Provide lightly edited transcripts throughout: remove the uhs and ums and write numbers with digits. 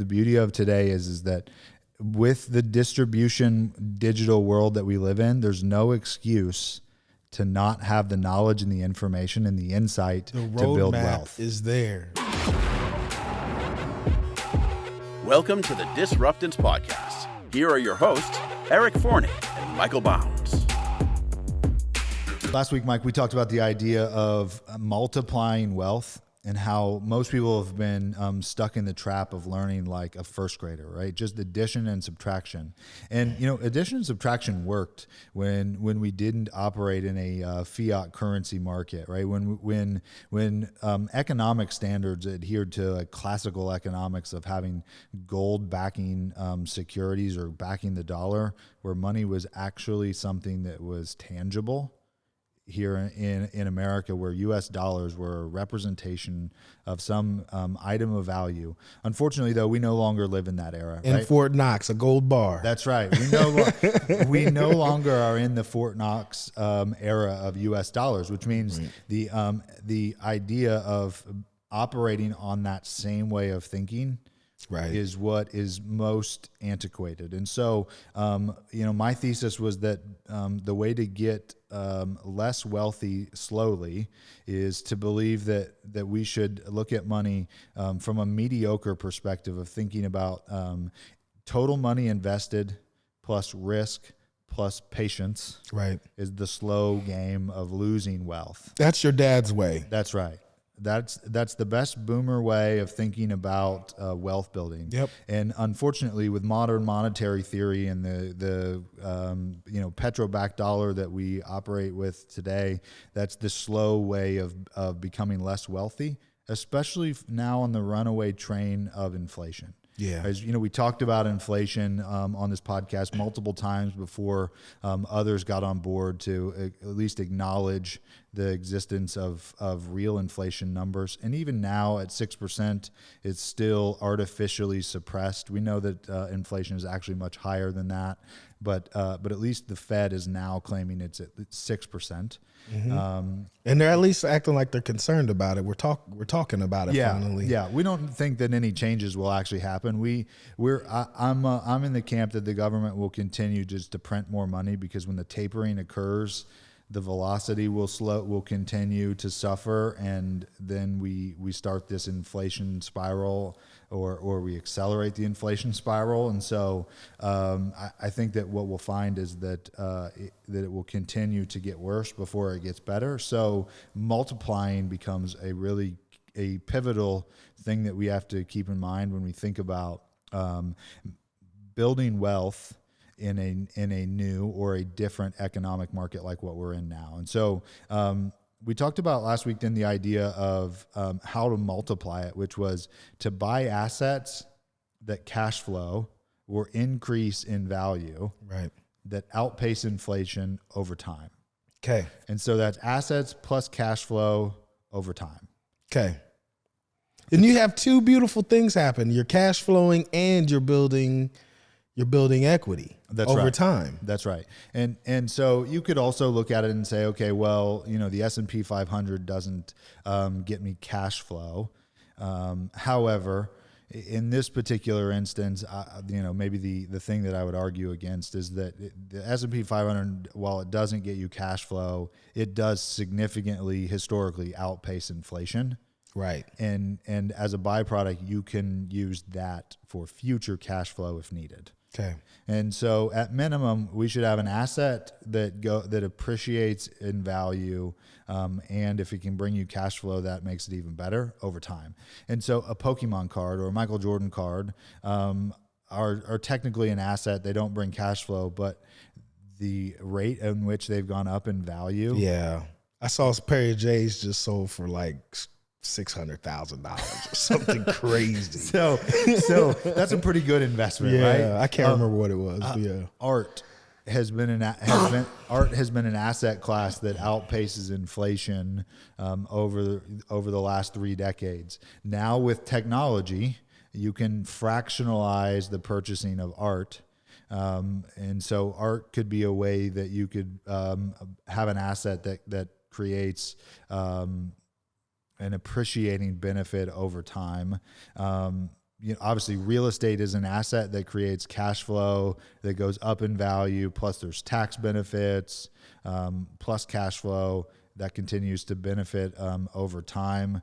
the beauty of today is that with the distribution digital world that we live in, there's no excuse to not have the knowledge and the information and the insight to build wealth. Is there. Welcome to the Disruptance Podcast. Here are your hosts, Eric Forney and Michael Bounds. Last week, Mike, we talked about the idea of multiplying wealth and how most people have been stuck in the trap of learning like a first grader, right? Just addition and subtraction. And, you know, addition and subtraction worked when we didn't operate in a fiat currency market, right? When economic standards adhered to like classical economics of having gold backing securities or backing the dollar, where money was actually something that was tangible. Here in America, where U.S. dollars were a representation of some item of value. Unfortunately, though, we no longer live in that era. In right? Fort Knox, a gold bar. That's right. We no longer are in the Fort Knox era of U.S. dollars, which means the idea of operating on that same way of thinking is what is most antiquated. And so, my thesis was that the way to get less wealthy slowly is to believe that we should look at money from a mediocre perspective of thinking about total money invested plus risk plus patience is the slow game of losing wealth. That's your dad's way. That's right. That's the best boomer way of thinking about wealth building. Yep. And unfortunately, with modern monetary theory and the petro-backed dollar that we operate with today, that's the slow way of becoming less wealthy, especially now on the runaway train of inflation. Yeah. As you know, we talked about inflation on this podcast multiple times before others got on board to at least acknowledge the existence of real inflation numbers. And even now at 6%, it's still artificially suppressed. We know that inflation is actually much higher than that, but at least the Fed is now claiming it's at 6%. Mm-hmm. And they're at least acting like they're concerned about it. We're talking about it finally. Yeah, we don't think that any changes will actually happen. I'm in the camp that the government will continue just to print more money, because when the tapering occurs, the velocity will continue to suffer, and then we start this inflation spiral, or we accelerate the inflation spiral. And so I think that what we'll find is that it will continue to get worse before it gets better. So multiplying becomes a pivotal thing that we have to keep in mind when we think about building wealth in a new or a different economic market like what we're in now. And so we talked about last week then the idea of how to multiply it, which was to buy assets that cash flow or increase in value that outpace inflation over time. Okay. And so that's assets plus cash flow over time. Okay. And you have two beautiful things happen. You're cash flowing and you're building equity over time. That's right. And so you could also look at it and say, okay, well, the S&P 500 doesn't get me cash flow. However, in this particular instance, maybe the thing that I would argue against is that the S&P 500, while it doesn't get you cash flow, it does significantly historically outpace inflation. Right. And as a byproduct, you can use that for future cash flow if needed. Okay. And so at minimum, we should have an asset that appreciates in value, and if it can bring you cash flow, that makes it even better over time. And so a Pokemon card or a Michael Jordan card are technically an asset. They don't bring cash flow, but the rate in which they've gone up in value. Yeah. I saw a pair of J's just sold for like $600,000 or something crazy. So that's a pretty good investment, right? Yeah, I can't remember what it was. Yeah, art has been an asset class that outpaces inflation over the last 3 decades. Now with technology, you can fractionalize the purchasing of art. And so art could be a way that you could have an asset that creates an appreciating benefit over time. obviously real estate is an asset that creates cash flow that goes up in value. Plus there's tax benefits, plus cash flow that continues to benefit over time.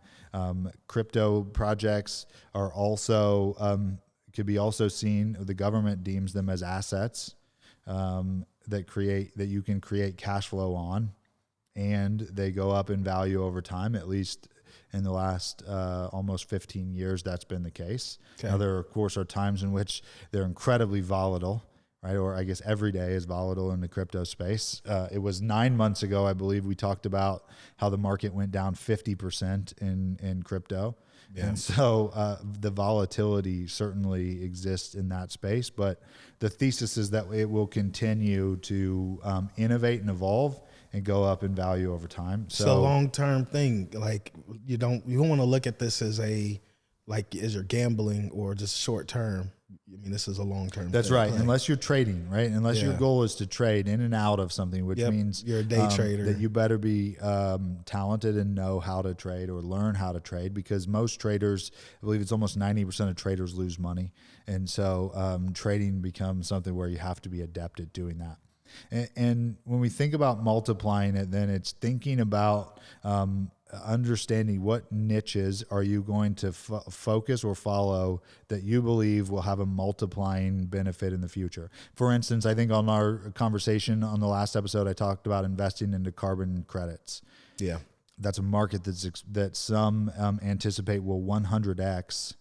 Crypto projects are also could be also seen. The government deems them as assets that you can create cash flow on, and they go up in value over time. At least in the last almost 15 years, that's been the case. Okay. Now there, of course, are times in which they're incredibly volatile. Right, or I guess every day is volatile in the crypto space. It was 9 months ago, I believe, we talked about how the market went down 50% in crypto. Yeah. And so the volatility certainly exists in that space, but the thesis is that it will continue to innovate and evolve and go up in value over time. So it's a long-term thing. Like you don't want to look at this as as you're gambling or just short-term. I mean, this is a long-term. That's thing. right. Unless you're trading, right? Unless your goal is to trade in and out of something, which means you're a day trader. That you better be talented and know how to trade or learn how to trade, because most traders, I believe it's almost 90% of traders lose money. And so trading becomes something where you have to be adept at doing that. And when we think about multiplying it, then it's thinking about understanding what niches are you going to focus or follow that you believe will have a multiplying benefit in the future. For instance, I think on our conversation on the last episode, I talked about investing into carbon credits. Yeah. That's a market that some anticipate will 100x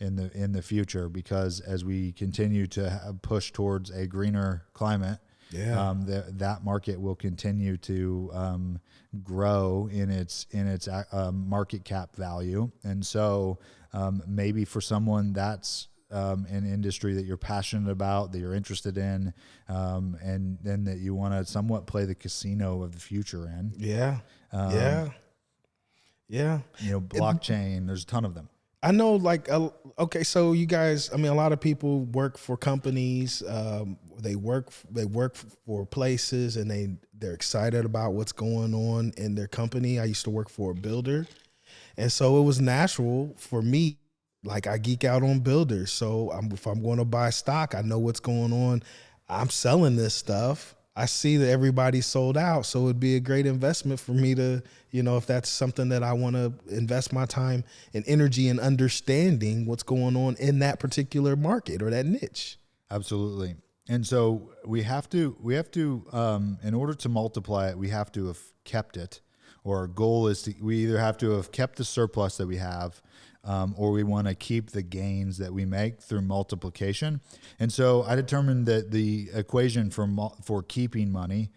in the future, because as we continue to push towards a greener climate, that market will continue to grow in its market cap value. And so maybe for someone that's an industry that you're passionate about, that you're interested in, and then that you want to somewhat play the casino of the future in. Yeah. Blockchain, there's a ton of them. I know, okay, so you guys, I mean, a lot of people work for companies, they work for places, and they're excited about what's going on in their company. I used to work for a builder, and so it was natural for me, like I geek out on builders. So if I'm going to buy stock, I know what's going on. I'm selling this stuff. I see that everybody's sold out, so it'd be a great investment for me to, if that's something that I want to invest my time and energy in understanding what's going on in that particular market or that niche. Absolutely. And so we have to, in order to multiply it, we have to have kept it, or our goal is we either have to have kept the surplus that we have, or we want to keep the gains that we make through multiplication. And so I determined that the equation for keeping money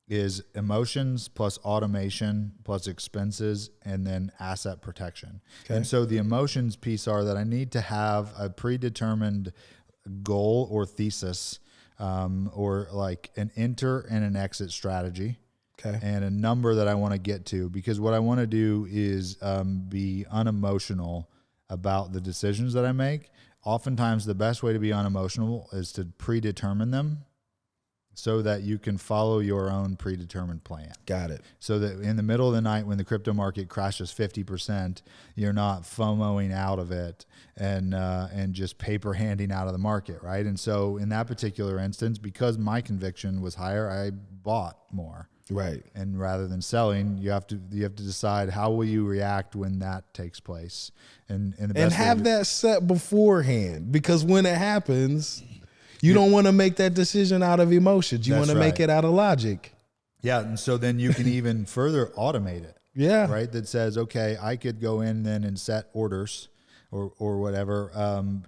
is emotions plus automation plus expenses and then asset protection. Okay. And so the emotions piece are that I need to have a predetermined goal or thesis, or like an enter and an exit strategy. Okay. And a number that I want to get to, because what I want to do is be unemotional about the decisions that I make. Oftentimes, the best way to be unemotional is to predetermine them so that you can follow your own predetermined plan. Got it. So that in the middle of the night when the crypto market crashes 50%, you're not FOMOing out of it and just paper handing out of the market, right? And so in that particular instance, because my conviction was higher, I bought more. Right. And rather than selling, you have to decide how will you react when that takes place, and have that set beforehand, because when it happens, you don't want to make that decision out of emotions. You want to make it out of logic. Yeah, and so then you can even further automate it. Yeah. Right. That says, okay, I could go in then and set orders or whatever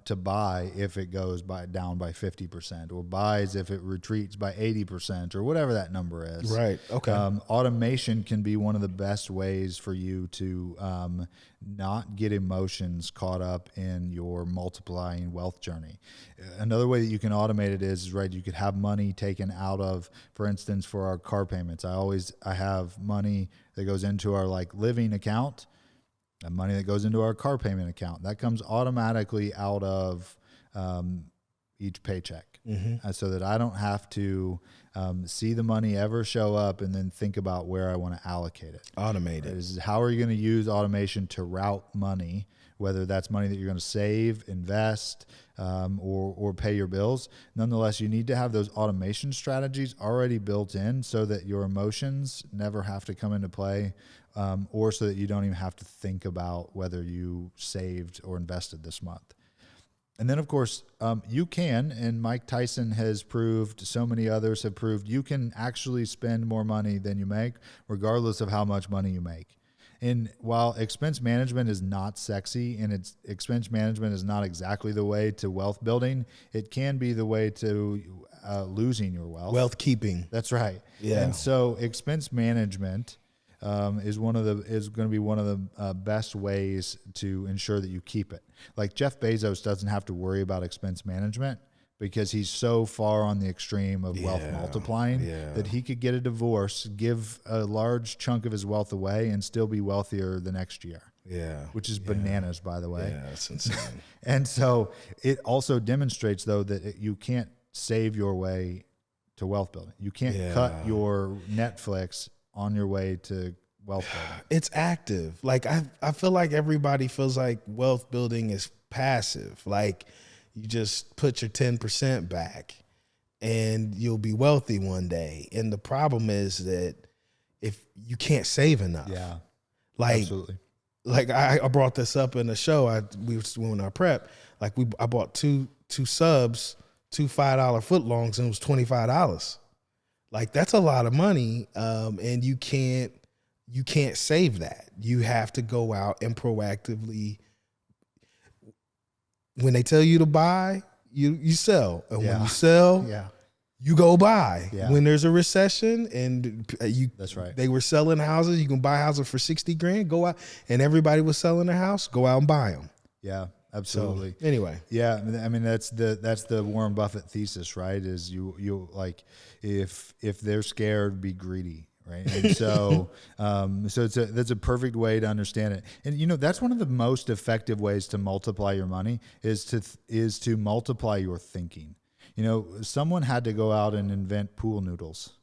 to buy if it goes down by 50%, or buys if it retreats by 80%, or whatever that number is. Right. Okay. Automation can be one of the best ways for you to not get emotions caught up in your multiplying wealth journey. Another way that you can automate it is, right, you could have money taken out of, for instance, for our car payments. I have money that goes into our living account, and money that goes into our car payment account. That comes automatically out of each paycheck, so that I don't have to see the money ever show up and then think about where I want to allocate it. Automate it. How are you going to use automation to route money whether that's money that you're going to save, invest, or pay your bills. Nonetheless, you need to have those automation strategies already built in so that your emotions never have to come into play, or so that you don't even have to think about whether you saved or invested this month. And then, of course, you can, and Mike Tyson has proved, so many others have proved, you can actually spend more money than you make, regardless of how much money you make. And while expense management is not sexy, and expense management is not exactly the way to wealth building, it can be the way to losing your wealth. Wealth keeping. That's right. Yeah. And so expense management is going to be one of the best ways to ensure that you keep it. Like Jeff Bezos doesn't have to worry about expense management because he's so far on the extreme of wealth multiplying that he could get a divorce, give a large chunk of his wealth away, and still be wealthier the next year. Yeah. Which is bananas, by the way. Yeah, that's insane. And so it also demonstrates, though, that you can't save your way to wealth building. You can't cut your Netflix on your way to wealth building. It's active. Like I feel like everybody feels like wealth building is passive. Like you just put your 10% back and you'll be wealthy one day. And the problem is that if you can't save enough. Yeah. Like, absolutely. Like I brought this up in the show. We were doing our prep. Like I bought two subs, two $5 footlongs, and it was $25. Like that's a lot of money, and you can't save that. You have to go out and proactively. When they tell you to buy, you sell, and when you sell, you go buy. Yeah. When there's a recession and that's right. They were selling houses. You can buy houses for $60,000. Go out, and everybody was selling their house. Go out and buy them. Yeah. Absolutely. So, anyway. Yeah. I mean, that's the Warren Buffett thesis, right? Is you like, if they're scared, be greedy. Right. And so, that's a perfect way to understand it. And, that's one of the most effective ways to multiply your money is to multiply your thinking. Someone had to go out and invent pool noodles.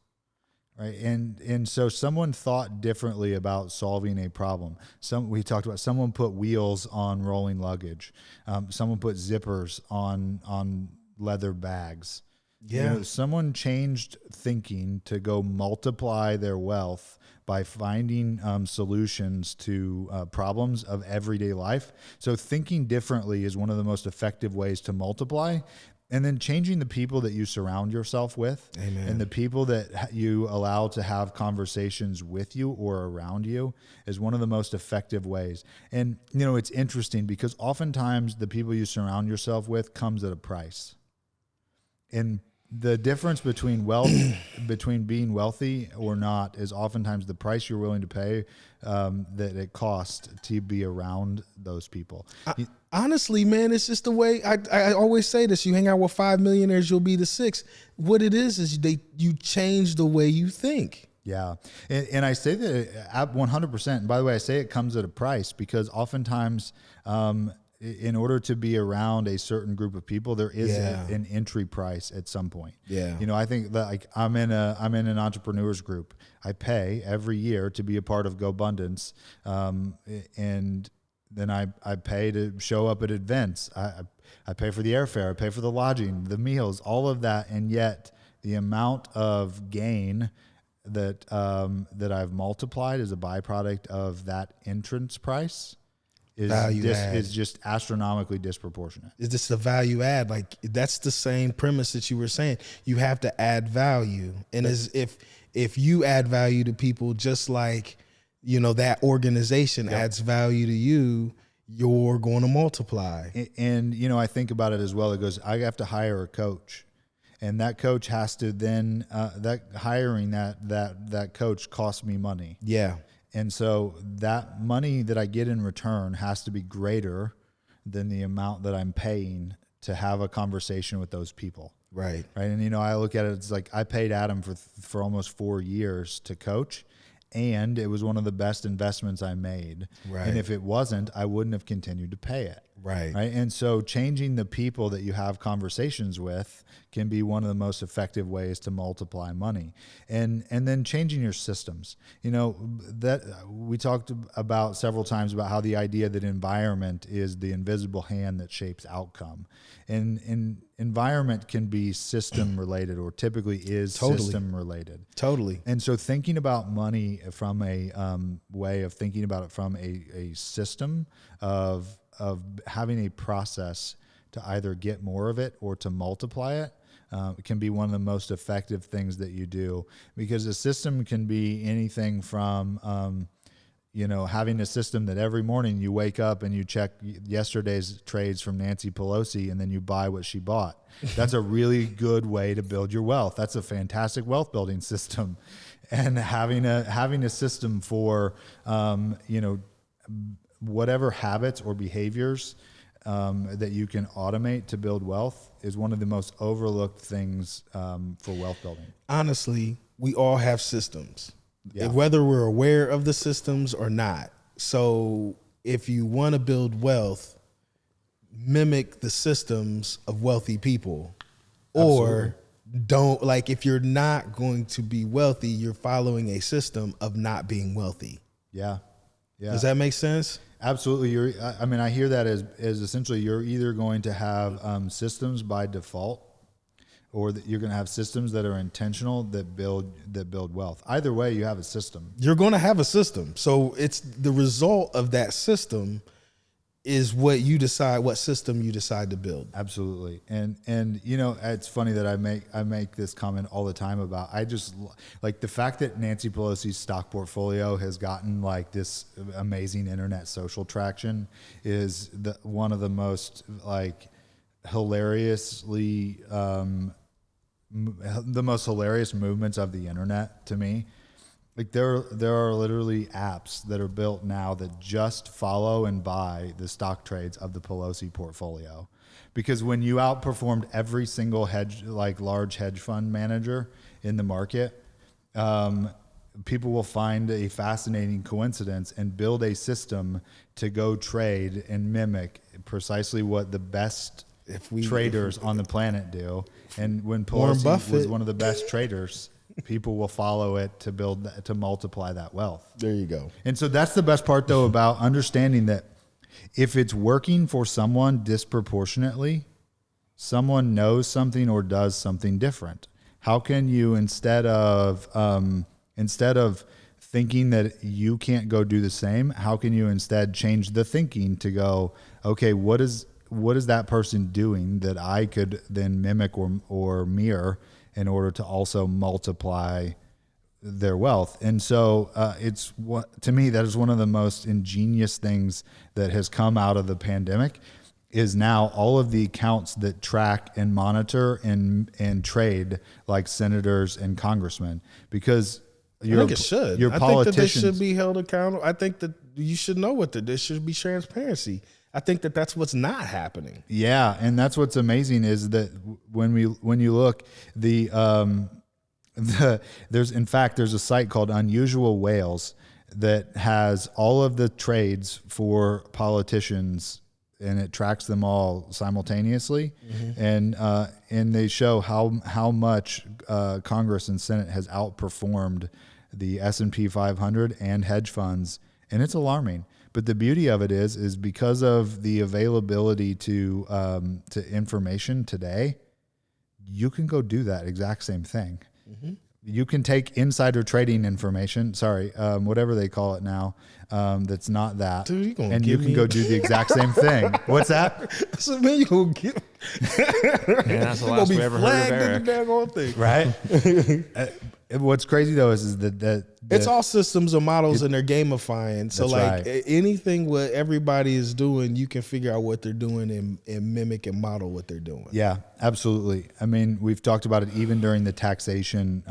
Right. And so someone thought differently about solving a problem. We talked about someone put wheels on rolling luggage. Someone put zippers on leather bags. Yeah. Someone changed thinking to go multiply their wealth by finding solutions to problems of everyday life. So thinking differently is one of the most effective ways to multiply. And then changing the people that you surround yourself with. Amen. And the people that you allow to have conversations with you or around you is one of the most effective ways. And, it's interesting because oftentimes the people you surround yourself with comes at a price. And the difference between between being wealthy or not is oftentimes the price you're willing to pay that it costs to be around those people. Honestly, man, it's just the way I always say this. You hang out with 5 millionaires, you'll be the 6th. What it is you change the way you think. Yeah. And I say that at 100%. And by the way, I say it comes at a price because oftentimes, in order to be around a certain group of people, there is an entry price at some point. Yeah. I think that like I'm in an entrepreneurs group. I pay every year to be a part of GoBundance. And then I pay to show up at events. I pay for the airfare. I pay for the lodging, the meals, all of that. And yet the amount of gain that I've multiplied as a byproduct of that entrance price is just astronomically disproportionate. It's just the value add. Like that's the same premise that you were saying. You have to add value. And as if you add value to people, just like, that organization adds value to you, you're going to multiply. And I think about it as well. It goes, I have to hire a coach. And that coach has to then, hiring that coach costs me money. Yeah. And so that money that I get in return has to be greater than the amount that I'm paying to have a conversation with those people. Right. Right. And, I look at it, it's like I paid Adam for almost 4 years to coach, and it was one of the best investments I made. Right. And if it wasn't, I wouldn't have continued to pay it. Right. And so changing the people that you have conversations with can be one of the most effective ways to multiply money. And then changing your systems. That we talked about several times about how the idea that environment is the invisible hand that shapes outcome. And environment can be system related, or typically is system related. Totally. And so thinking about money from a way of thinking about it from a system of having a process to either get more of it or to multiply it can be one of the most effective things that you do, because a system can be anything from having a system that every morning you wake up and you check yesterday's trades from Nancy Pelosi and then you buy what she bought. That's a really good way to build your wealth. That's a fantastic wealth building system. And having a system for whatever habits or behaviors that you can automate to build wealth is one of the most overlooked things for wealth building. Honestly, we all have systems, Yeah. whether we're aware of the systems or not. So if you want to build wealth, mimic the systems of wealthy people. Or don't, like, if you're not going to be wealthy, you're following a system of not being wealthy. Yeah. Does that make sense? Absolutely. I hear that as essentially you're either going to have systems by default, or that you're going to have systems that are intentional that build wealth. Either way, you have a system. You're going to have a system. So it's the result of that system is what you decide, what system you decide to build. Absolutely. And it's funny that I make this comment all the time about, I just like the fact that Nancy Pelosi's stock portfolio has gotten like this amazing internet social traction is one of the most like hilariously the most hilarious movements of the internet to me. Like there are literally apps that are built now that just follow and buy the stock trades of the Pelosi portfolio. Because when you outperformed every single large hedge fund manager in the market, people will find a fascinating coincidence and build a system to go trade and mimic precisely what the best traders on the planet do. And when Pelosi was one of the best traders, people will follow it to multiply that wealth. There you go. And so that's the best part, though, about understanding that if it's working for someone disproportionately, someone knows something or does something different. How can you, instead of thinking that you can't go do the same, how can you instead change the thinking to go, okay, what is that person doing that I could then mimic or mirror in order to also multiply their wealth? And so to me, that is one of the most ingenious things that has come out of the pandemic, is now all of the accounts that track and monitor and trade like senators and congressmen, because I think it should. Your I politicians, think that they should be held accountable. I think that you should know there should be transparency. I think that that's what's not happening. Yeah, and that's what's amazing is that when you look, there's a site called Unusual Whales that has all of the trades for politicians, and it tracks them all simultaneously, and they show how much Congress and Senate has outperformed the S&P 500 and hedge funds, and it's alarming. But the beauty of it is because of the availability to information today, you can go do that exact same thing. Mm-hmm. You can take insider trading information, whatever they call it now, that's not that, dude, you can go do the exact same thing. What's that? So man, you gonna get? Yeah, that's the last we ever heard of Eric. Thing. Right. What's crazy though is that it's all systems or models, and they're gamifying. So like right. Anything what everybody is doing, you can figure out what they're doing and mimic and model what they're doing. Yeah, absolutely. I mean, we've talked about it even during the taxation,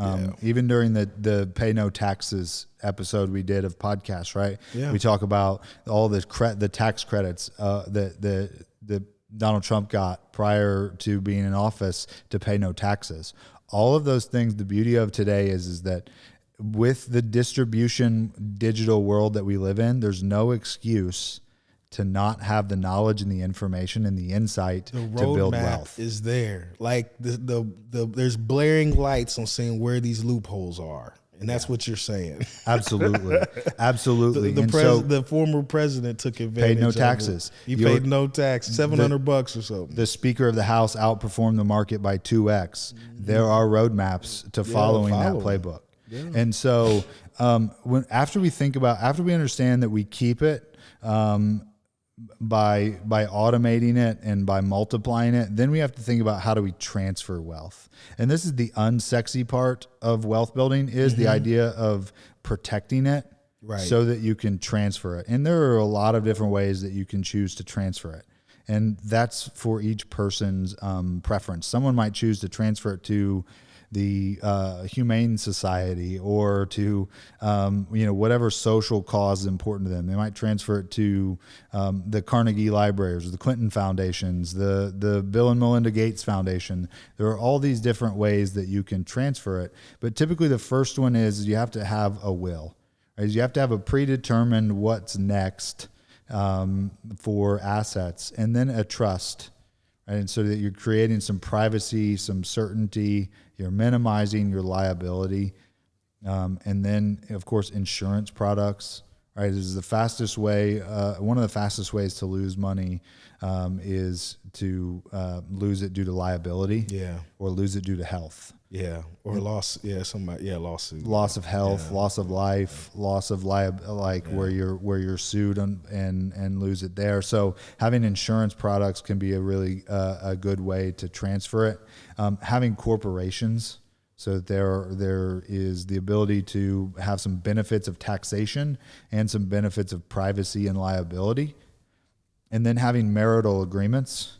even during the pay no taxes episode we did of podcasts, right? Yeah. We talk about all the tax credits that Donald Trump got prior to being in office to pay no taxes. All of those things, the beauty of today is that with the distribution digital world that we live in, there's no excuse to not have the knowledge and the information and the insight to build wealth. Is there like there's blaring lights on saying where these loopholes are, and that's what you're saying. Absolutely. The former president took advantage. Paid no taxes. He paid no tax, $700 or something. The Speaker of the House outperformed the market by 2x. There are roadmaps to following that playbook. Yeah. And so after we understand that we keep it by automating it and by multiplying it, then we have to think about how do we transfer wealth. And this is the unsexy part of wealth building, is the idea of protecting it so that you can transfer it. And there are a lot of different ways that you can choose to transfer it. And that's for each person's preference. Someone might choose to transfer it to the Humane Society or to whatever social cause is important to them. They might transfer it to the Carnegie Libraries, or the Clinton Foundations, the Bill and Melinda Gates Foundation. There are all these different ways that you can transfer it. But typically the first one is you have to have a will. Right? You have to have a predetermined what's next for assets, and then a trust. Right? And so that you're creating some privacy, some certainty, you're minimizing your liability. And then, of course, insurance products, right? This is the fastest way. One of the fastest ways to lose money is to lose it due to liability, or lose it due to health. Or loss. Lawsuit. Loss of health, loss of life, loss of where you're sued and lose it there. So having insurance products can be a really a good way to transfer it. Having corporations, so there is the ability to have some benefits of taxation and some benefits of privacy and liability, and then having marital agreements.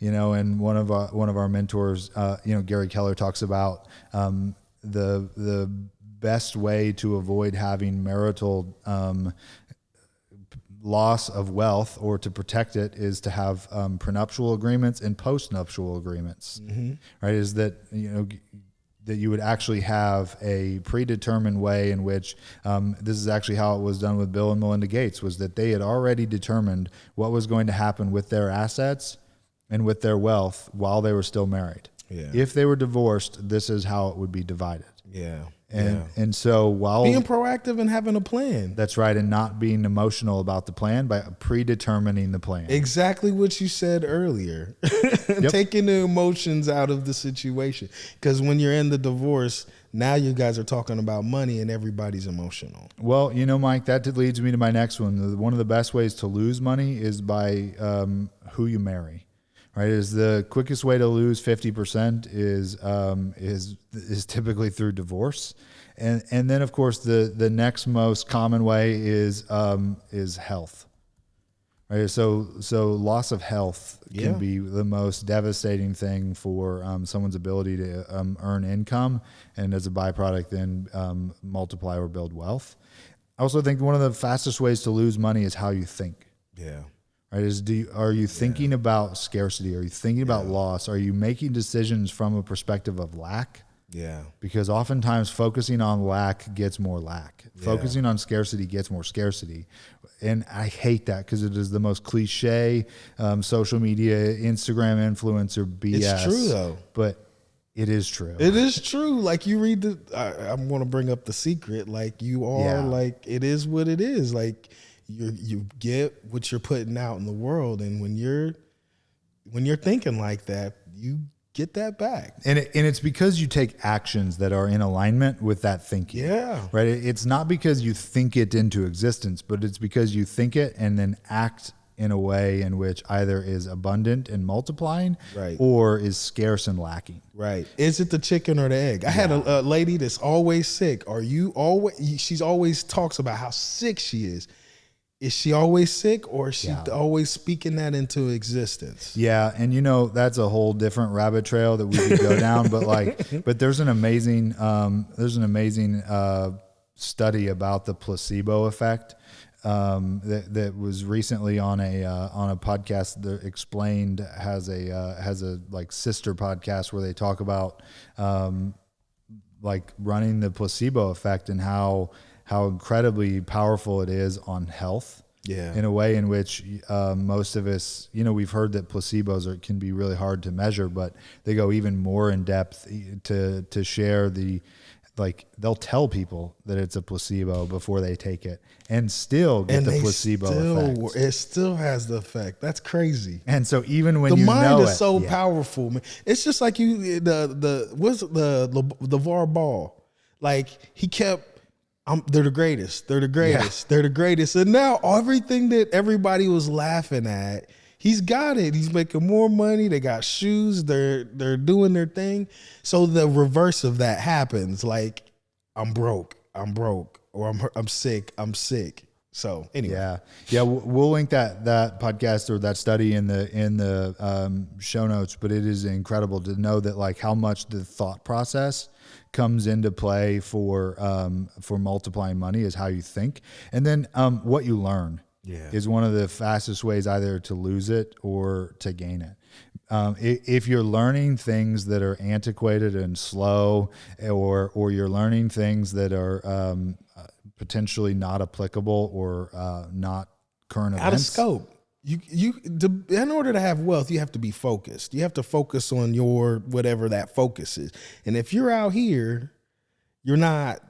And one of our mentors, Gary Keller, talks about the best way to avoid having marital loss of wealth, or to protect it, is to have prenuptial agreements and post-nuptial agreements. Right? Is that that you would actually have a predetermined way in which this is actually how it was done with Bill and Melinda Gates, was that they had already determined what was going to happen with their assets and with their wealth while they were still married. If they were divorced, this is how it would be divided. And so while being proactive and having a plan. That's right. And not being emotional about the plan, by predetermining the plan. Exactly what you said earlier. Taking the emotions out of the situation. Because when you're in the divorce, now you guys are talking about money and everybody's emotional. Well, Mike, that leads me to my next one. One of the best ways to lose money is by who you marry. Right, is the quickest way to lose 50% is typically through divorce, and then of course the next most common way is health. Right, so loss of health can be the most devastating thing for someone's ability to earn income, and as a byproduct then multiply or build wealth. I also think one of the fastest ways to lose money is how you think. Right, are you thinking about scarcity? Are you thinking about loss? Are you making decisions from a perspective of lack? Because oftentimes focusing on lack gets more lack. Focusing on scarcity gets more scarcity. And I hate that, because it is the most cliche social media, Instagram influencer BS. It's true though. But it is true. It is true. Like you read I'm going to bring up The Secret. Like you are like, it is what it is. Like, you get what you're putting out in the world, and when you're thinking like that, you get that back. And it's because you take actions that are in alignment with that thinking. Right. It's not because you think it into existence, but it's because you think it and then act in a way in which either is abundant and multiplying, or is scarce and lacking. Right. Is it the chicken or the egg? I had a lady that's always sick. She's always talks about how sick she is. Is she always sick, or is she always speaking that into existence? Yeah, and that's a whole different rabbit trail that we could go down. But there's an amazing study about the placebo effect that was recently on a podcast that explained, has a like sister podcast where they talk about like running the placebo effect and how incredibly powerful it is on health. in a way in which most of us, we've heard that placebos can be really hard to measure, but they go even more in depth to share they'll tell people that it's a placebo before they take it and still get the placebo effect. It still has the effect. That's crazy. And so even when the you mind know is so powerful, man. It's just like the LeVar Ball. Like he kept, they're the greatest. They're the greatest. Yeah. They're the greatest. And now everything that everybody was laughing at, he's got it. He's making more money. They got shoes. They're doing their thing. So the reverse of that happens. Like, I'm broke, or I'm sick. So anyway, yeah. We'll link that podcast or that study in the show notes. But it is incredible to know that like how much the thought process comes into play for multiplying money is how you think, and then what you learn. Is one of the fastest ways either to lose it or to gain it. If you're learning things that are antiquated and slow, or you're learning things that are potentially not applicable or not current events, out of scope. In order to have wealth, you have to be focused. You have to focus on your whatever that focus is. And if you're out here, you're not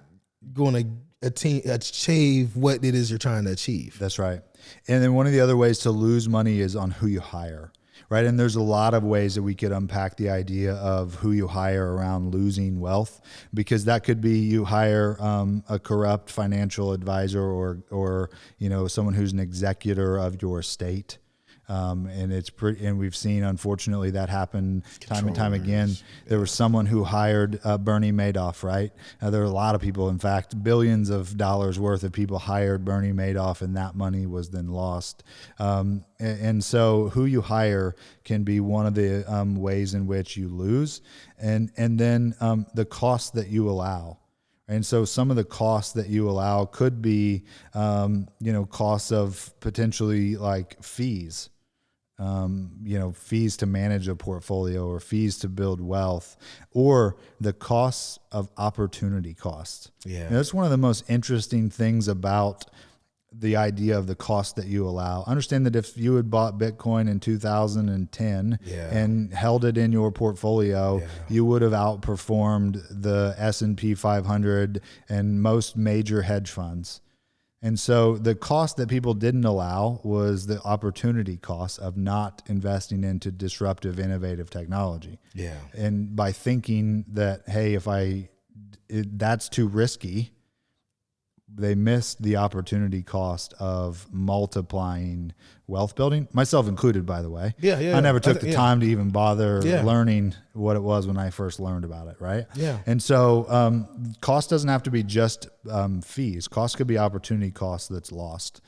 going to achieve what it is you're trying to achieve. That's right. And then one of the other ways to lose money is on who you hire, right? And there's a lot of ways that we could unpack the idea of who you hire around losing wealth, because that could be you hire a corrupt financial advisor or someone who's an executor of your estate. And we've seen, unfortunately, that happen time and time again. There was someone who hired Bernie Madoff, right? There are a lot of people, in fact, billions of dollars worth of people hired Bernie Madoff, and that money was then lost. And so who you hire can be one of the ways in which you lose. And then the cost that you allow. And so some of the costs that you allow could be, costs of potentially like fees. Fees to manage a portfolio or fees to build wealth, or the costs of opportunity costs. Yeah. And that's one of the most interesting things about the idea of the cost that you allow. Understand that if you had bought Bitcoin in 2010 and held it in your portfolio, you would have outperformed the S&P 500 and most major hedge funds. And so the cost that people didn't allow was the opportunity cost of not investing into disruptive, innovative technology. Yeah. And by thinking that, hey, that's too risky, they missed the opportunity cost of multiplying wealth building, myself included, by the way. I never took the time to even bother learning what it was when I first learned about it, right? Yeah. And so cost doesn't have to be just fees. Cost could be opportunity cost that's lost.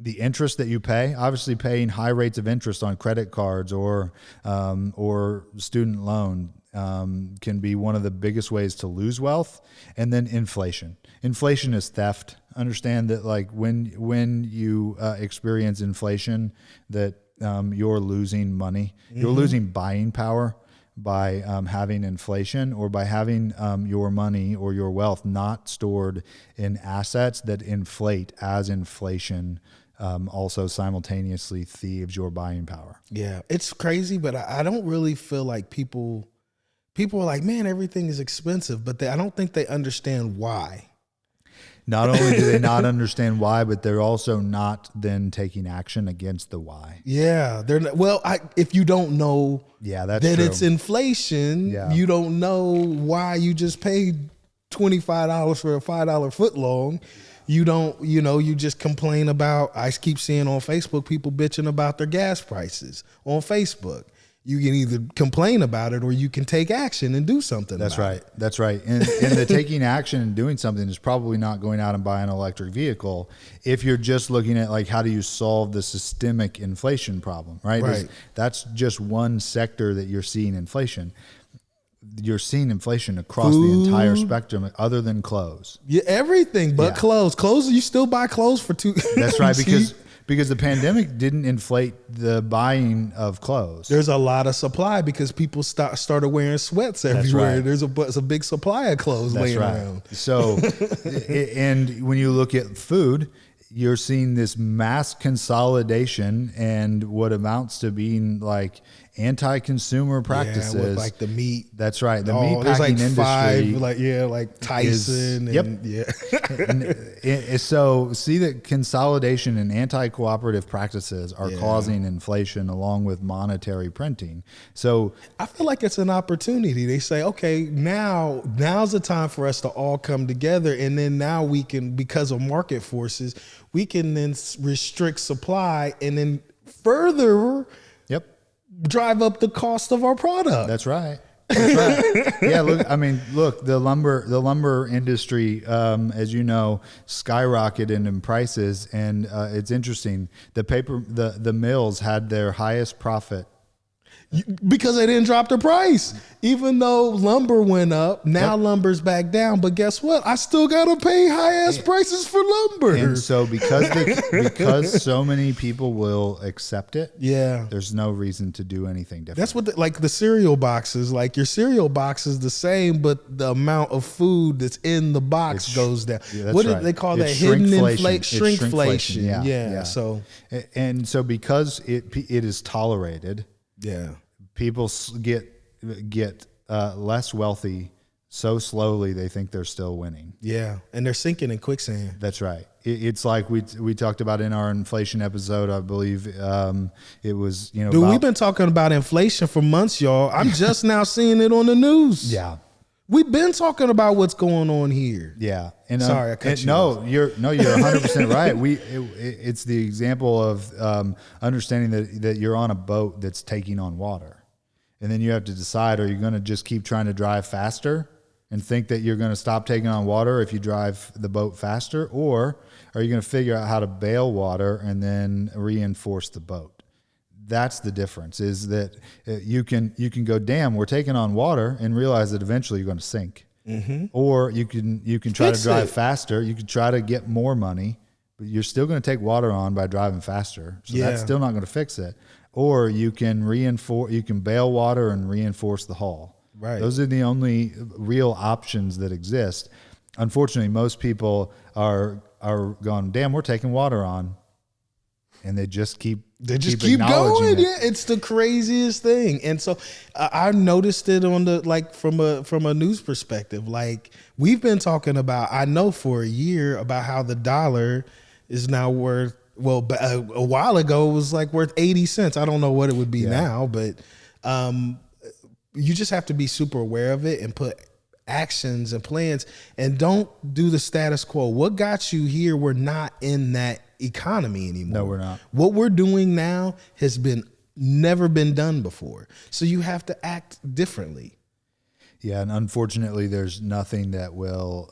The interest that you pay, obviously paying high rates of interest on credit cards or student loan can be one of the biggest ways to lose wealth. And then inflation. Inflation is theft. Understand that like when you experience inflation, that you're losing money. Mm-hmm. You're losing buying power by having inflation, or by having your money or your wealth not stored in assets that inflate as inflation also simultaneously thieves your buying power. Yeah, it's crazy, but I don't really feel like people are like, man, everything is expensive, but I don't think they understand why. Not only do they not understand why, but they're also not then taking action against the why. Yeah, they're not, if you don't know that true. It's inflation, you don't know why you just paid $25 for a $5 foot long. You don't, you just complain about, I keep seeing on Facebook, people bitching about their gas prices on Facebook. You can either complain about it or you can take action and do something. That's right. That's right. And the taking action and doing something is probably not going out and buying an electric vehicle if you're just looking at like, how do you solve the systemic inflation problem, right? Right. That's just one sector that you're seeing inflation. You're seeing inflation across the entire spectrum other than clothes. Yeah, everything but clothes. Clothes, you still buy clothes for $2. That's right, because the pandemic didn't inflate the buying of clothes. There's a lot of supply because people started wearing sweats everywhere. Right. There's a big supply of clothes laying around. So, and when you look at food, you're seeing this mass consolidation and what amounts to being like anti-consumer practices. Yeah, with like the meat. That's right. The meat there's packing like industry. like Tyson. So see that consolidation and anti-cooperative practices are causing inflation along with monetary printing. So I feel like it's an opportunity. They say, okay, now's the time for us to all come together. And then now we can, because of market forces, we can then restrict supply and then further drive up the cost of our product. That's right. That's right. Yeah. Look, the lumber industry, as you know, skyrocketed in prices, and it's interesting. The mills had their highest profit because they didn't drop the price. Even though lumber went up, now lumber's back down. But guess what? I still gotta pay high ass prices for lumber. And so because so many people will accept it, there's no reason to do anything different. That's what like the cereal boxes. Like your cereal box is the same, but the amount of food that's in the box goes down. What do they call that? Hidden shrinkflation. Yeah. So because it is tolerated. Yeah. People get less wealthy so slowly they think they're still winning. Yeah, and they're sinking in quicksand. That's right. It's like we talked about in our inflation episode. I believe it was Dude, we've been talking about inflation for months, y'all. I'm just now seeing it on the news. Yeah, we've been talking about what's going on here. Yeah, and sorry, I cut you. You're 100% right. It's the example of understanding that you're on a boat that's taking on water. And then you have to decide, are you going to just keep trying to drive faster and think that you're going to stop taking on water if you drive the boat faster? Or are you going to figure out how to bail water and then reinforce the boat? That's the difference, is that you can go, damn, we're taking on water, and realize that eventually you're going to sink. Mm-hmm. Or you can try to drive faster. You can try to get more money, but you're still going to take water on by driving faster. So that's still not going to fix it. Or you can bail water and reinforce the hull. Right. Those are the only real options that exist. Unfortunately, most people are going, damn, we're taking water on, and they just keep going. Yeah, it's the craziest thing. And so I noticed it on from a news perspective. Like, we've been talking about, I know for a year, about how the dollar is now worth, well, a while ago it was like worth 80 cents. I don't know what it would be now, but you just have to be super aware of it and put actions and plans, and don't do the status quo. What got you here? We're not in that economy anymore. No, we're not. What we're doing now has never been done before. So you have to act differently. Yeah, and unfortunately, there's nothing that will.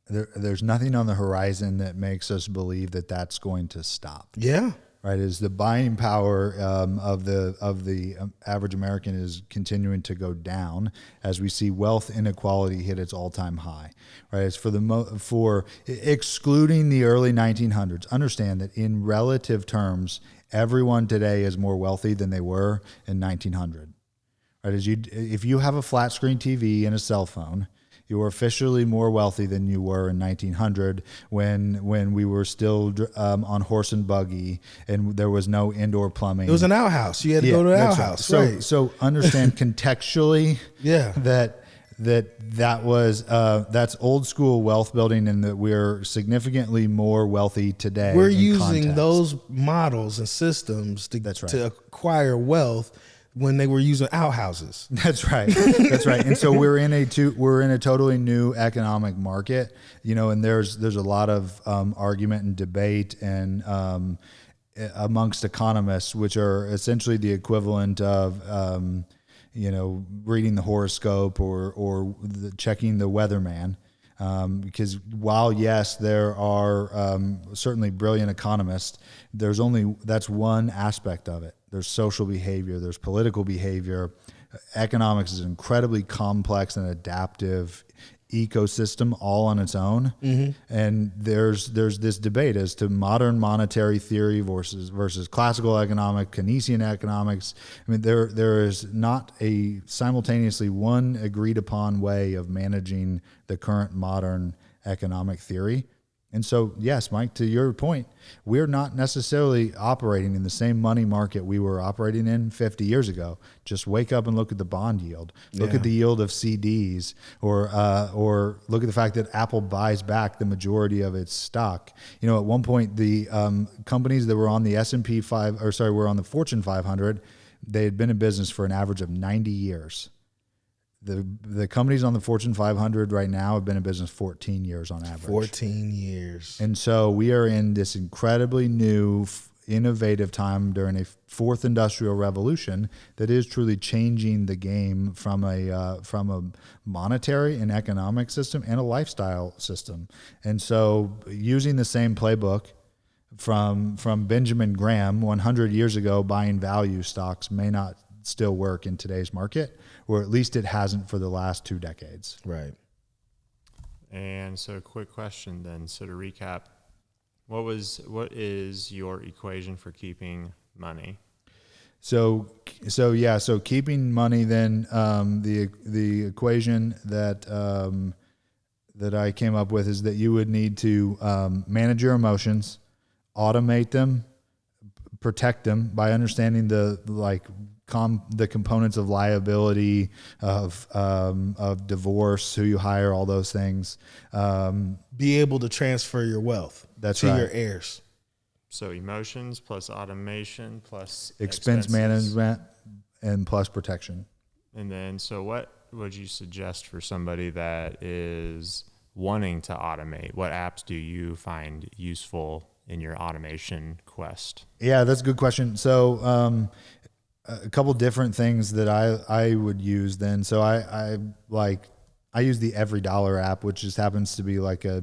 There's nothing on the horizon that makes us believe that that's going to stop. Yeah. Right, is the buying power of the average American is continuing to go down as we see wealth inequality hit its all-time high. Right, it's for excluding the early 1900s. Understand that in relative terms, everyone today is more wealthy than they were in 1900. Right, if you have a flat screen TV and a cell phone, you were officially more wealthy than you were in 1900 when we were still on horse and buggy and there was no indoor plumbing. It was an outhouse. You had to go to an outhouse. Right. So understand contextually that was that's old school wealth building, and that we're significantly more wealthy today. We're using those models and systems to acquire wealth when they were using outhouses. That's right. That's right. And so we're in a totally new economic market, and there's a lot of argument and debate and amongst economists, which are essentially the equivalent of reading the horoscope or checking the weatherman. Because while yes, there are certainly brilliant economists, that's one aspect of it. There's social behavior, there's political behavior. Economics is an incredibly complex and adaptive ecosystem all on its own. Mm-hmm. And there's this debate as to modern monetary theory versus classical economic, Keynesian economics. I mean, there is not a simultaneously one agreed upon way of managing the current modern economic theory. And so, yes, Mike, to your point, we're not necessarily operating in the same money market we were operating in 50 years ago. Just wake up and look at the bond yield. Look at the yield of CDs, or look at the fact that Apple buys back the majority of its stock. You know, at one point, the companies that were on the S&P were on the Fortune 500, they had been in business for an average of 90 years. The companies on the Fortune 500 right now have been in business 14 years on average. 14 years. And so we are in this incredibly new, innovative time during a fourth industrial revolution that is truly changing the game from a monetary and economic system and a lifestyle system. And so using the same playbook from Benjamin Graham 100 years ago, buying value stocks may not still work in today's market, or at least it hasn't for the last 2 decades. Right. And so quick question then. So to recap, what is your equation for keeping money? So keeping money then, the equation that I came up with is that you would need to manage your emotions, automate them, protect them by understanding the components of liability, of divorce, who you hire, all those things. Be able to transfer your wealth to your heirs. So emotions plus automation plus expense management and plus protection. And then, so what would you suggest for somebody that is wanting to automate? What apps do you find useful in your automation quest? Yeah, that's a good question. So, a couple different things that I would use then. So I use the Every Dollar app, which just happens to be like a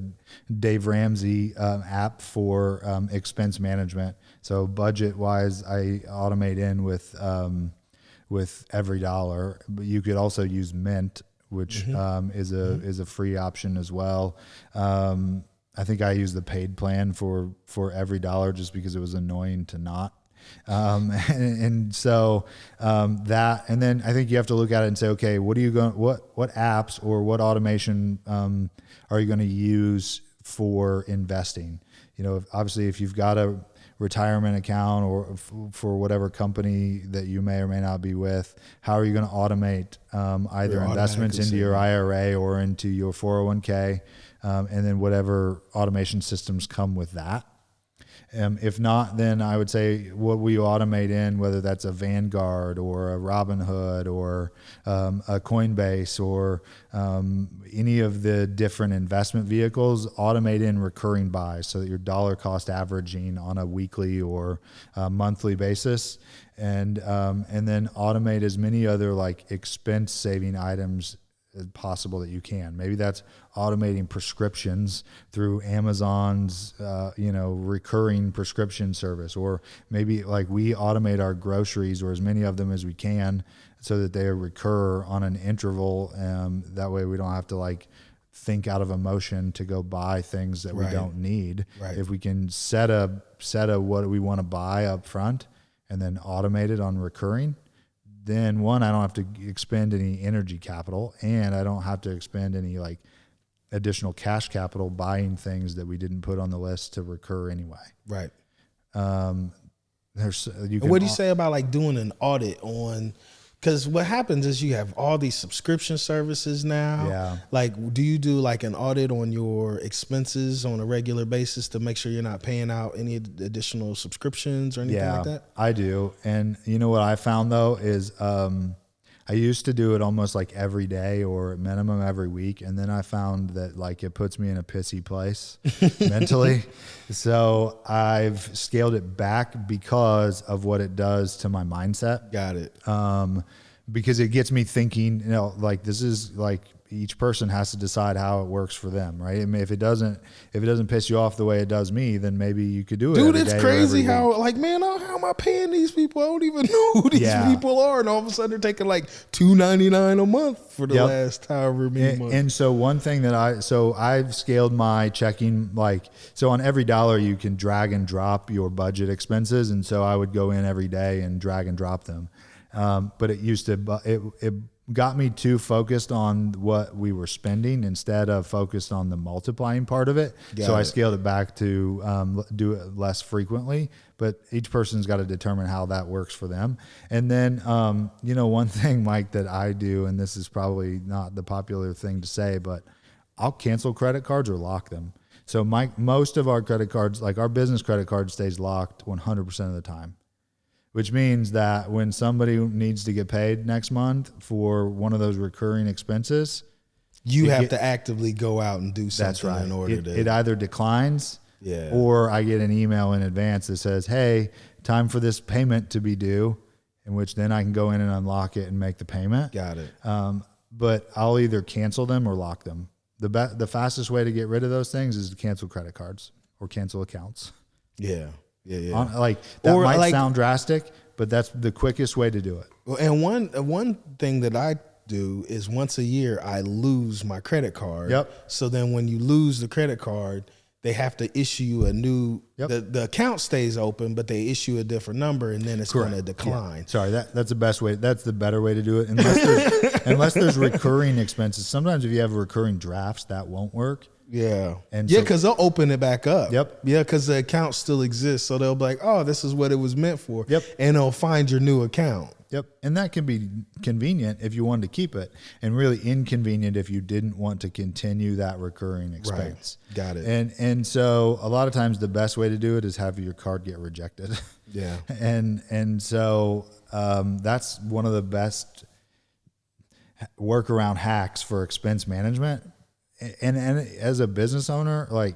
Dave Ramsey app for expense management. So budget wise, I automate in with Every Dollar, but you could also use Mint, which is a free option as well. I think I use the paid plan for Every Dollar just because it was annoying to not. So that, and then I think you have to look at it and say, okay, what apps or what automation are you going to use for investing? You know, obviously if you've got a retirement account or for whatever company that you may or may not be with, how are you going to automate either investments into your IRA or into your 401k, and then whatever automation systems come with that. If not, then I would say what we automate in, whether that's a Vanguard or a Robinhood or a Coinbase or any of the different investment vehicles, automate in recurring buys so that you're dollar cost averaging on a weekly or monthly basis, and then automate as many other like expense saving items as possible that you can. Maybe that's automating prescriptions through Amazon's, recurring prescription service, or maybe like we automate our groceries or as many of them as we can so that they recur on an interval. That way we don't have to like think out of emotion to go buy things that we don't need. Right. If we can set a what we want to buy up front and then automate it on recurring, then one, I don't have to expend any energy capital, and I don't have to expend any like additional cash capital buying things that we didn't put on the list to recur anyway. Right. What do you say about like doing an audit on? Because what happens is you have all these subscription services now. Yeah. Like, do you do like an audit on your expenses on a regular basis to make sure you're not paying out any additional subscriptions or anything like that? I do. And you know what I found though is I used to do it almost like every day or at minimum every week. And then I found that like it puts me in a pissy place mentally. So I've scaled it back because of what it does to my mindset. Got it. Because it gets me thinking, like this is like each person has to decide how it works for them, right? I mean, if it doesn't piss you off the way it does me, then maybe you could do it. Dude, it's crazy how like, man, how am I paying these people? I don't even know who these people are, and all of a sudden they're taking like $2.99 a month for the last however many months. And so one thing that I've scaled my checking, so on every dollar you can drag and drop your budget expenses, and so I would go in every day and drag and drop them. But it used to got me too focused on what we were spending instead of focused on the multiplying part of it. I scaled it back to do it less frequently, but each person's got to determine how that works for them. And then, one thing, Mike, that I do, and this is probably not the popular thing to say, but I'll cancel credit cards or lock them. So most of our credit cards, like our business credit card, stays locked 100% of the time, which means that when somebody needs to get paid next month for one of those recurring expenses, you have to actively go out and do something. That's right. In order to. It either declines, or I get an email in advance that says, "Hey, time for this payment to be due," in which then I can go in and unlock it and make the payment. Got it. But I'll either cancel them or lock them. The fastest way to get rid of those things is to cancel credit cards or cancel accounts. Yeah. That might sound drastic, but that's the quickest way to do it. Well, and one thing that I do is once a year I lose my credit card. Yep. So then when you lose the credit card, they have to issue you a new. Yep. The account stays open, but they issue a different number, and then it's going to decline. Yeah. Sorry, that's the best way. That's the better way to do it. Unless there's recurring expenses. Sometimes if you have recurring drafts, that won't work. Yeah. Because they'll open it back up. Yep. Yeah, because the account still exists. So they'll be like, oh, this is what it was meant for. Yep. And they'll find your new account. Yep. And that can be convenient if you wanted to keep it, and really inconvenient if you didn't want to continue that recurring expense. Right. Got it. And so a lot of times the best way to do it is have your card get rejected. Yeah. And so that's one of the best workaround hacks for expense management. And as a business owner, like,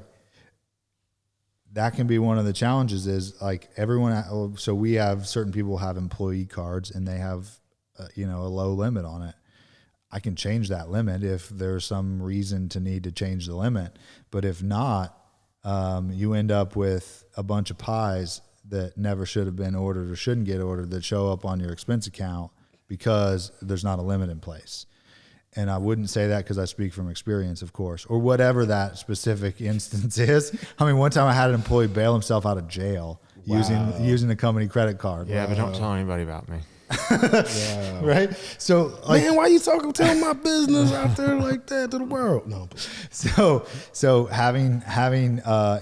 that can be one of the challenges is like everyone. So we have certain people have employee cards and they have, a low limit on it. I can change that limit if there's some reason to need to change the limit. But if not, you end up with a bunch of pies that never should have been ordered or shouldn't get ordered that show up on your expense account because there's not a limit in place. And I wouldn't say that because I speak from experience, of course, or whatever that specific instance is. I mean, one time I had an employee bail himself out of jail using a company credit card. Yeah, but don't tell anybody about me. Right? So, man, why you telling my business out there like that to the world? No. So having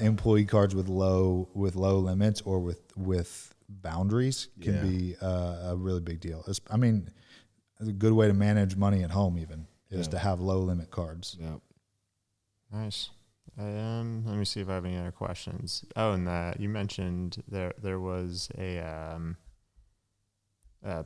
employee cards with low limits or with boundaries can be a really big deal. I mean, it's a good way to manage money at home even is to have low limit cards. Yeah. Nice. Let me see if I have any other questions. Oh, and you mentioned there was a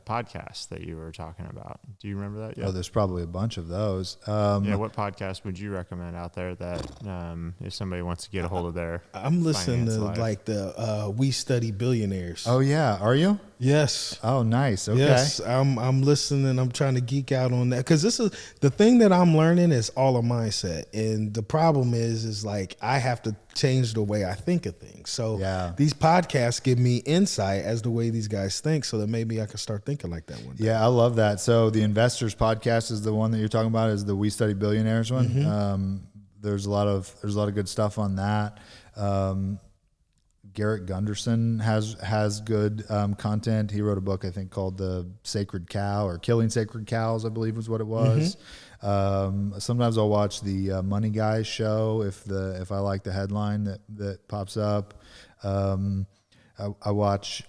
podcast that you were talking about. Do you remember that yet? Oh, there's probably a bunch of those. What podcast would you recommend out there that if somebody wants to get a hold of their I'm listening to like the We Study Billionaires. Oh yeah, are you? Yes. Oh, nice. Okay. Yes, I'm listening. I'm trying to geek out on that because this is the thing that I'm learning is all a mindset, and the problem is like I have to change the way I think of things. So these podcasts give me insight as the way these guys think, so that maybe I can start thinking like that one day. Yeah, I love that. So the Investors podcast is the one that you're talking about. Is the We Study Billionaires one? Mm-hmm. There's a lot of good stuff on that. Garrett Gunderson has good content. He wrote a book, I think, called The Sacred Cow or Killing Sacred Cows, I believe was what it was. Mm-hmm. Sometimes I'll watch the Money Guys show if I like the headline that pops up. I watch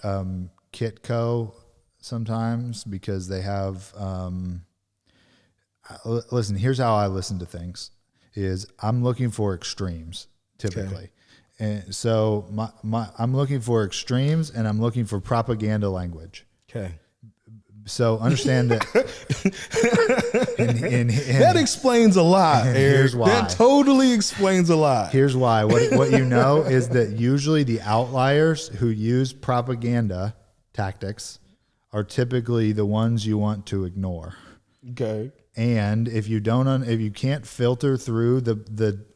Kitco sometimes because they have listen, here's how I listen to things is I'm looking for extremes typically. Okay. And so I'm looking for extremes and I'm looking for propaganda language. Okay. So understand that. That explains a lot. Here's why. That totally explains a lot. Here's why. What you know is that usually the outliers who use propaganda tactics are typically the ones you want to ignore. Okay. And if you can't filter through the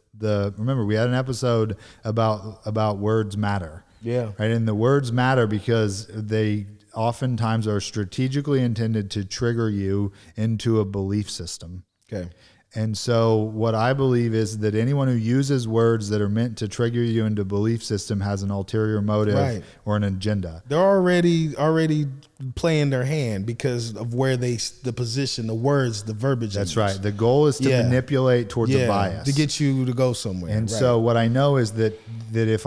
remember we had an episode about words matter. Yeah. Right. And the words matter because they oftentimes are strategically intended to trigger you into a belief system. Okay. And so what I believe is that anyone who uses words that are meant to trigger you into belief system has an ulterior motive or an agenda. They're already playing their hand because of where the position, the words, the verbiage. That's right. The goal is to manipulate towards a bias. To get you to go somewhere. And so what I know is that if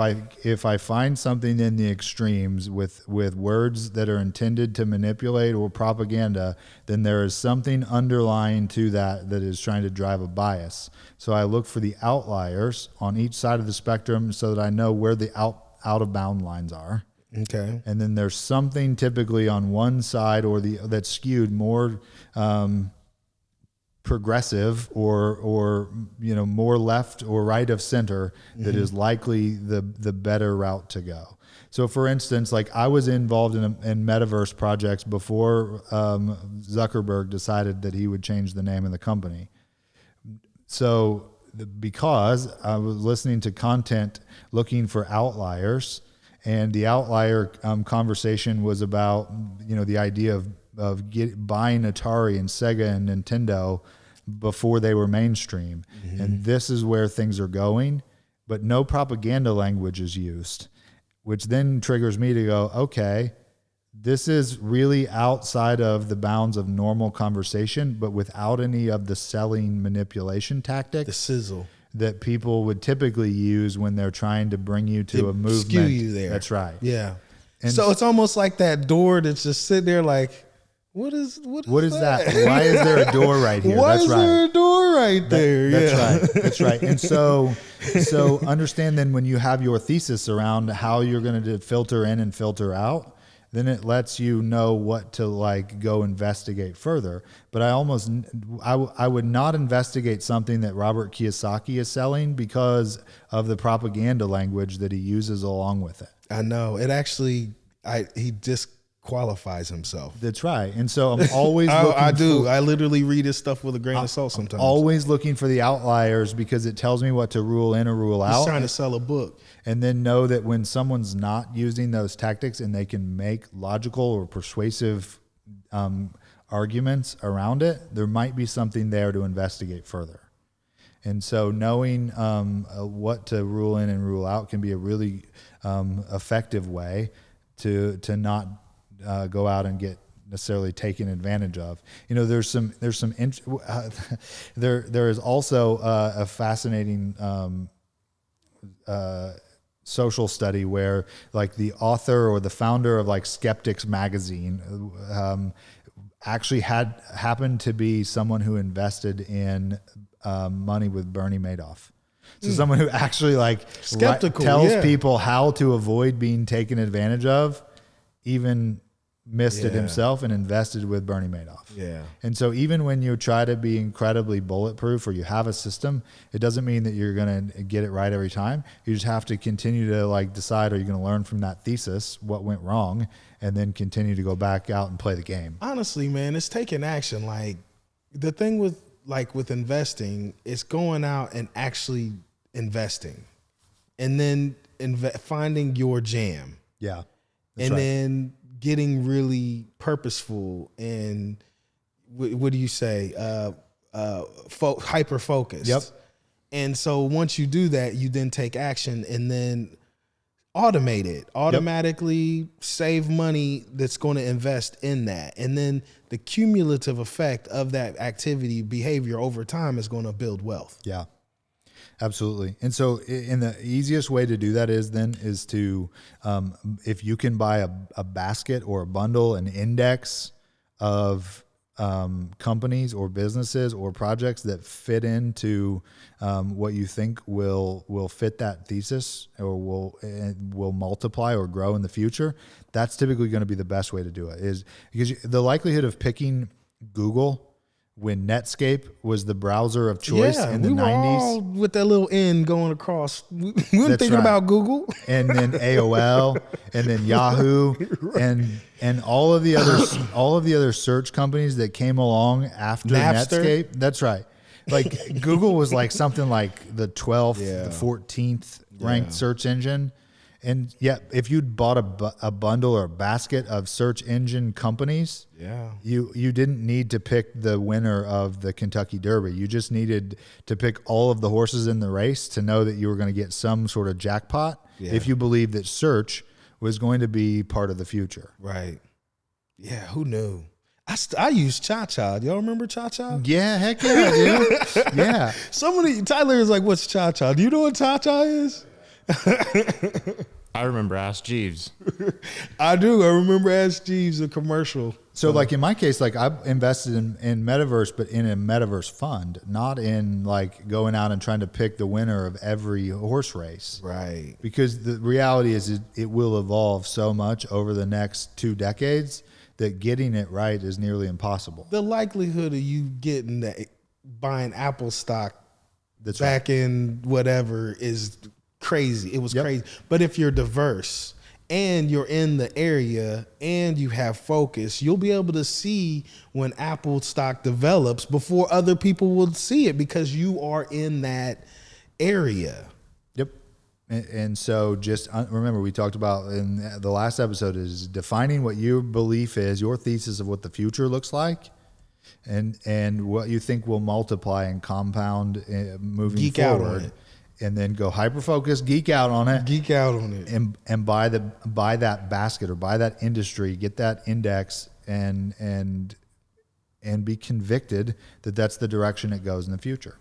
I find something in the extremes with words that are intended to manipulate or propaganda, then there is something underlying to that is trying to drive a bias. So I look for the outliers on each side of the spectrum so that I know where the out of bound lines are. Okay. And then there's something typically on one side or that's skewed more progressive or more left or right of center that is likely the better route to go. So for instance, like I was involved in metaverse projects before Zuckerberg decided that he would change the name of the company. So because I was listening to content looking for outliers, and the outlier conversation was about, the idea of buying Atari and Sega and Nintendo before they were mainstream. Mm-hmm. And this is where things are going, but no propaganda language is used, which then triggers me to go, okay, this is really outside of the bounds of normal conversation, but without any of the selling manipulation tactics. The sizzle. That people would typically use when they're trying to bring you to a movement. Skew you there. That's right. Yeah. And so it's almost like that door that's just sitting there like, what is that? Why is there a door right here? Why is there a door right there? That's right. That's right. And so understand then when you have your thesis around how you're going to filter in and filter out, then it lets you know what to go investigate further. But I would not investigate something that Robert Kiyosaki is selling because of the propaganda language that he uses along with it. I know. It actually, he disqualifies himself. That's right. And so I'm always I literally read his stuff with a grain of salt sometimes. Always looking for the outliers because it tells me what to rule in or rule out. He's trying to sell a book. And then know that when someone's not using those tactics and they can make logical or persuasive arguments around it, there might be something there to investigate further. And so knowing what to rule in and rule out can be a really effective way to not go out and get necessarily taken advantage of. There is also a fascinating social study where the author or the founder of Skeptics magazine actually happened to be someone who invested in money with Bernie Madoff. So someone who actually tells people how to avoid being taken advantage of, even missed it himself and invested with Bernie Madoff. Yeah. And so even when you try to be incredibly bulletproof or you have a system, it doesn't mean that you're going to get it right every time. You just have to continue to decide, are you going to learn from that thesis what went wrong, and then continue to go back out and play the game. Honestly, man, it's taking action. The thing with investing, it's going out and actually investing and then finding your jam. Yeah. And then getting really purposeful and what do you say? Hyper focused. Yep. And so once you do that, you then take action and then automate it. Automatically save money that's going to invest in that. And then the cumulative effect of that activity behavior over time is going to build wealth. Yeah. Absolutely. And so the easiest way to do that is to, if you can buy a basket or a bundle, an index of companies or businesses or projects that fit into what you think will fit that thesis or will multiply or grow in the future, that's typically going to be the best way to do it. Is because the likelihood of picking Google when Netscape was the browser of choice in the 90s. All with that little N going across. We weren't thinking about Google. And then AOL and then Yahoo and all of the other search companies that came along after Netscape. That's right. Google was something like the 12th, the 14th ranked search engine. And yeah, if you'd bought a bundle or a basket of search engine companies, you didn't need to pick the winner of the Kentucky Derby. You just needed to pick all of the horses in the race to know that you were going to get some sort of jackpot if you believe that search was going to be part of the future. Right. Yeah, who knew? I used Cha-Cha. Do y'all remember Cha-Cha? Yeah, heck yeah, dude. Yeah. Tyler is like, what's Cha-Cha? Do you know what Cha-Cha is? I remember Ask Jeeves. I do. I remember Ask Jeeves, a commercial. So like in my case, like I've invested in metaverse, but in a metaverse fund, not in like going out and trying to pick the winner of every horse race. Right. Because the reality is it will evolve so much over the next 2 decades that getting it right is nearly impossible. The likelihood of you buying Apple stock That's back in whatever is crazy. It was crazy. But if you're diverse and you're in the area and you have focus, you'll be able to see when Apple stock develops before other people will see it because you are in that area. Yep. And so just remember, we talked about in the last episode is defining what your belief is, your thesis of what the future looks like, and what you think will multiply and compound moving Geek forward. Out on it. And then go hyper focus, geek out on it, and buy that basket or buy that industry, get that index, and be convicted that that's the direction it goes in the future.